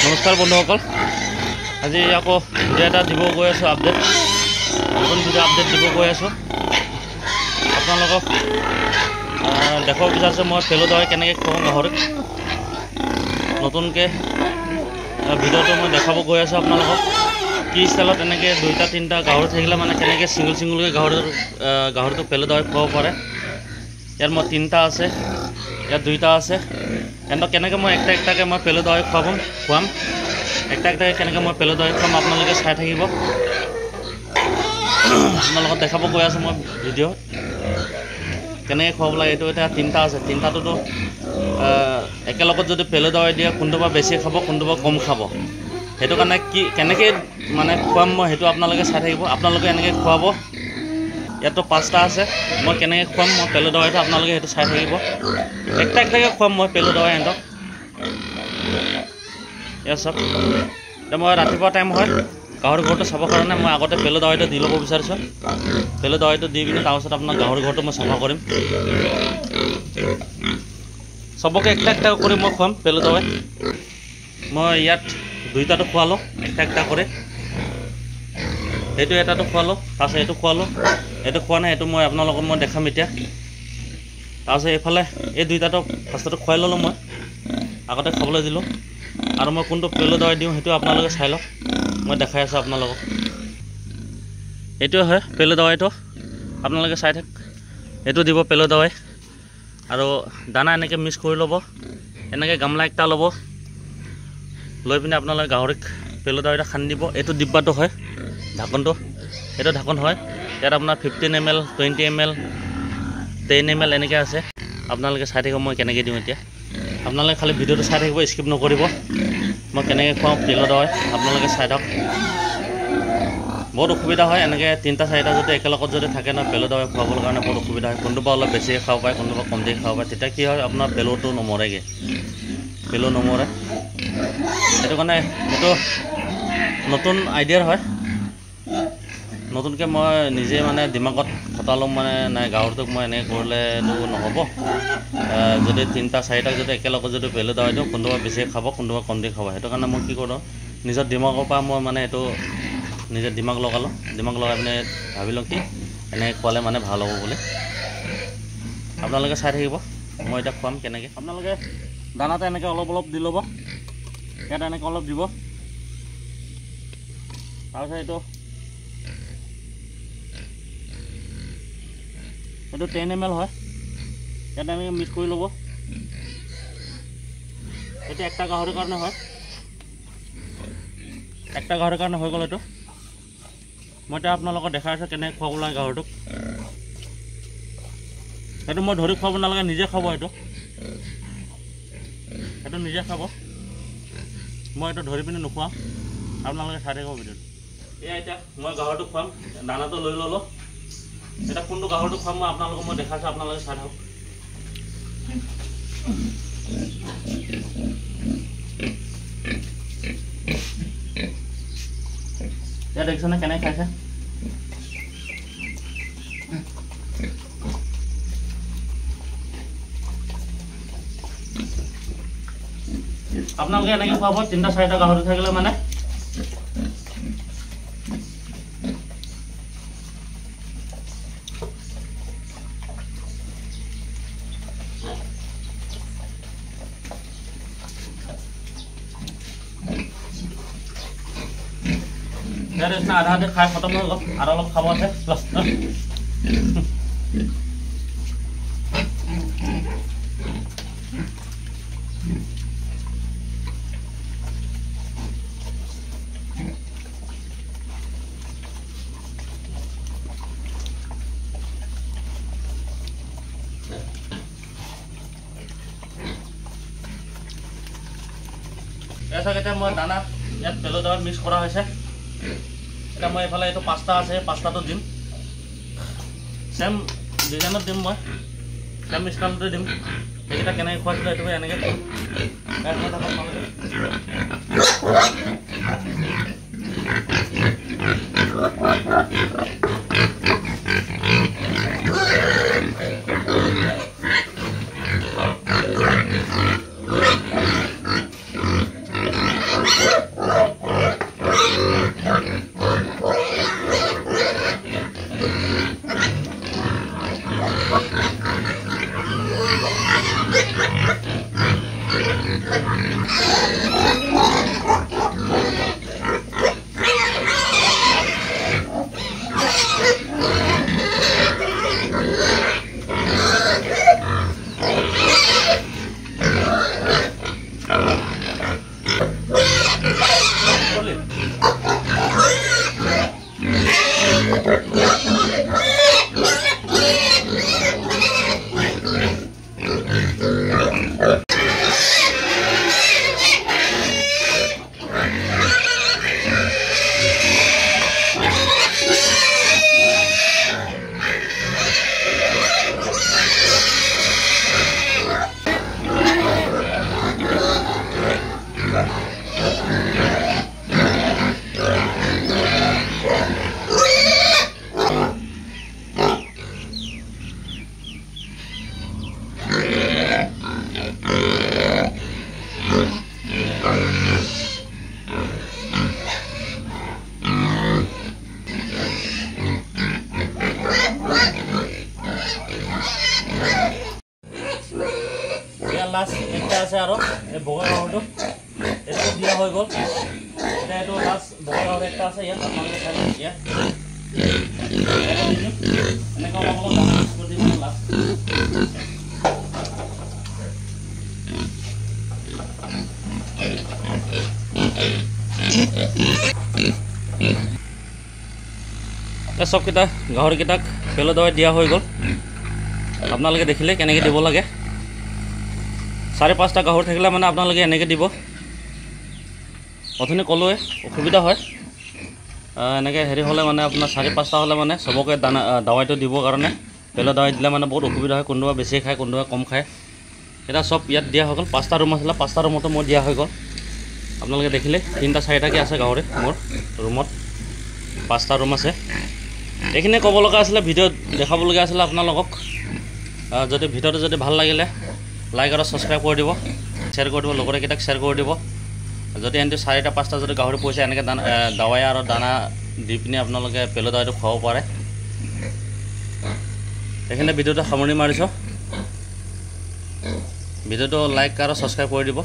নমস্কাৰ বন্ধুসকল, আজি আকৌ ভিডিঅ' এটা দিব গৈ আছোঁ। আপডেট নতুন ভিডিঅ' আপডেট দিব গৈ আছোঁ। আপোনালোকক দেখাব বিচাৰিছোঁ মই পেলু দৱাই কেনেকৈ খুৱাওঁ গাহৰিক। নতুনকৈ ভিডিঅ'টো মই দেখাব গৈ আছোঁ আপোনালোকক। কি ষ্টাইলত এনেকৈ দুটা তিনিটা গাহৰি থাকিলে মানে কেনেকৈ ছিংগলকৈ গাহৰিটো পেলু দৱাই খুৱাব পাৰে। ইয়াত মই তিনিটা আছে, ইয়াত দুইটা আছে। সিহঁতক কেনেকৈ মই একটাকৈ মই পেলু দৱাই খুৱাম একটাকৈ কেনেকৈ মই পেলু দৱাই খুৱাম আপোনালোকে চাই থাকিব। আপোনালোকক দেখাব গৈ আছোঁ মই ভিডিঅ'ত কেনেকৈ খুৱাব লাগে। এইটো এতিয়া তিনিটা আছে, তিনিটাটোতো একেলগত যদি পেলু দৱাই দিয়ে কোনটোবা বেছি খাব কোনটোবা কম খাব। সেইটো কাৰণে কেনেকৈ মানে খুৱাম মই সেইটো আপোনালোকে চাই থাকিব। আপোনালোকে এনেকৈ খুৱাব। ইয়াতো 5টা আছে, মই কেনেকৈ খুৱাম মই পেলু দৱাইটো আপোনালোকে সেইটো চাই থাকিব। একটাকৈ খুৱাম মই পেলু দৱাই সিহঁতক। ইয়াত চব এতিয়া মই ৰাতিপুৱা টাইম হয় গাহৰি ঘৰটো চাবৰ কাৰণে মই আগতে পেলু দৱাইটো দি ল'ব বিচাৰিছোঁ। পেলু দৱাইটো দি পিনি তাৰপিছত আপোনাৰ গাহৰি ঘৰটো মই চাফা কৰিম। চবকে একটা কৰি মই খুৱাম পেলু দৱাই। মই ইয়াত দুইটাটো খোৱালোঁ একটা কৰি। সেইটো এটাটো খোৱালোঁ, তাৰপিছত এইটো খোৱালোঁ। এইটো খোৱা নাই, এইটো মই আপোনালোকক মই দেখাম এতিয়া। তাৰপিছত এইফালে এই দুইটাটো ফাৰ্ষ্টটো খুৱাই ল'লোঁ মই, আগতে খাবলৈ দিলোঁ। আৰু মই কোনটো পেলু দৱাই দিওঁ সেইটো আপোনালোকে চাই লওক, মই দেখাই আছোঁ আপোনালোকক। এইটোৱে হয় পেলু দৱাইটো, আপোনালোকে চাই থাক। এইটো দিব পেলু দৱাই। আৰু দানা এনেকৈ মিক্স কৰি ল'ব। এনেকৈ গামলা একটা ল'ব, লৈ পিনে আপোনালোকে গাহৰিক পেলু দৱাইটো সানি দিব। এইটো ডিব্বাটো হয় ঢাকনটো, এইটো ঢাকন হয়। ইয়াত আপোনাৰ 15 ml 20 ml 10 ml এনেকৈ আছে। আপোনালোকে চাই থাকিব মই কেনেকৈ দিওঁ এতিয়া। আপোনালোকে খালি ভিডিঅ'টো চাই থাকিব, স্কিপ নকৰিব। মই কেনেকৈ খুৱাওঁ পেলু দৱাই আপোনালোকে চাই থাকক। বহুত অসুবিধা হয় এনেকৈ 3টা 4টা যদি একেলগত যদি থাকে ন পেলু দৱাই খুৱাবৰ কাৰণে বহুত অসুবিধা হয়। কোনোবা অলপ বেছিকৈ খাব পাৰে, কোনোবা কমকৈ খাব পাৰে। তেতিয়া কি হয় আপোনাৰ পেলুটো নমৰেগৈ, পেলু নমৰে। সেইটো কাৰণে এইটো নতুন আইডিয়াৰ হয়। নতুনকৈ মই নিজে মানে দিমাগত খটালোঁ মানে নাই গাহৰিটোক মই এনেকৈ কৰিলেতো নহ'ব। যদি 3টা 4টাক যদি একেলগত যদি পেলু দৱাই দিওঁ কোনোবা বেছিকৈ খাব কোনোবা কমকৈ খাব। সেইটো কাৰণে মই কি কৰোঁ নিজৰ দিমাগৰ পৰা মই মানে এইটো নিজে দিমাগ লগালোঁ। দিমাগ লগাই পিনে ভাবিলোঁ কি এনেকৈ খোৱালে মানে ভাল হ'ব বুলি। আপোনালোকে চাই থাকিব মই এতিয়া খুৱাম কেনেকৈ। আপোনালোকে দানাটো এনেকৈ অলপ অলপ দি ল'ব। ইয়াত এনেকৈ অলপ দিব। তাৰপিছত এইটো 10 ml হয়। ইয়াত এনেকৈ মিক্স কৰি ল'ব। এইটো একটা গাহৰিৰ কাৰণে হয়, একটা গাহৰিৰ কাৰণে হৈ গ'ল এইটো। মই এতিয়া আপোনালোকক দেখাই আছোঁ কেনেকৈ খুৱাব লাগে গাহৰিটোক। সেইটো মই ধৰি খুৱাব নালাগে, নিজে খাব। সেইটো নিজে খাব। মই এইটো ধৰি পিনি নোখোৱাওঁ, আপোনালোকে চাই থাকিব ভিডিঅ'টো। এয়া এতিয়া মই গাহৰিটো খুৱাম, দানাটো লৈ ল'লোঁ। এতিয়া কোনটো গাহৰিটো খুৱাম মই আপোনালোকক মই দেখাইছোঁ, আপোনালোকে চাই থাকক। এতিয়া দেখিছেনে কেনেকৈ খাইছে। আপোনালোকে এনেকৈ খুৱাব 3টা 4টা গাহৰি থাকিলে মানে। ইয়াৰ নিচিনা আধা আধি খাই খতম হৈ গ'ল, আৰু অলপ খাব আছে লাষ্টত। এতিয়া মই দানা ইয়াত পেলু দৱাই মিক্স কৰা হৈছে। এতিয়া মই এইফালে এইটো 5টা আছে, 5টাটো দিম। চেম ডিজাইনত দিম, মই চেম ষ্টাইলতে দিম। সেইকেইটা কেনেকৈ খুৱাইছিলোঁ এইটো এনেকৈ লাষ্ট একটা আছে আৰু এই বগা গাহৰিটো এইটো দিয়া হৈ গ'ল এটা এইটো লাষ্ট বগা গাহৰি একটা আছে ইয়াত আপোনালোকে চাই ইয়াত এনেকৈ অলপ অলপ দানা মিক্স কৰি দিম লাষ্ট চবকেইটা গাহৰিকেইটাক পেলো দবাই দিয়া হৈ গ'ল আপোনালোকে দেখিলে কেনেকৈ দিব লাগে 4-5টা গাহৰি থাকিলে মানে আপোনালোকে এনেকৈ দিব অথনি ক'লোৱে অসুবিধা হয় এনেকৈ হেৰি হ'লে মানে আপোনাৰ 4-5টা হ'লে মানে চবকে দানা দাৱাইটো দিবৰ কাৰণে পেলো দাৱাই দিলে মানে বহুত অসুবিধা হয় কোনোবা বেছি খায় কোনোবা কম খায় এটা চব ইয়াত দিয়া হৈ গ'ল 5টা ৰুম আছিলে 5টা ৰুমতো মোৰ দিয়া হৈ গ'ল আপোনালোকে দেখিলে 3-4টাকৈ আছে গাহৰি মোৰ ৰুমত 5টা ৰুম আছে এইখিনিয়ে ক'ব লগা আছিলে ভিডিঅ' দেখাবলগীয়া আছিলে আপোনালোকক যদি ভিডিঅ'টো যদি ভাল লাগিলে লাইক আৰু ছাবস্ক্ৰাইব কৰি দিব শ্বেয়াৰ কৰি দিব লগৰকেইটাক শ্বেয়াৰ কৰি দিব যদি এনে 4-5টা যদি গাহৰি পইচা এনেকৈ দাৱাই আৰু দানা দি পিনি আপোনালোকে পেলো দাৱাইটো খুৱাব পাৰে এইখিনি ভিডিঅ'টো সামৰণি মাৰিছোঁ ভিডিঅ'টো লাইক আৰু ছাবস্ক্ৰাইব কৰি দিব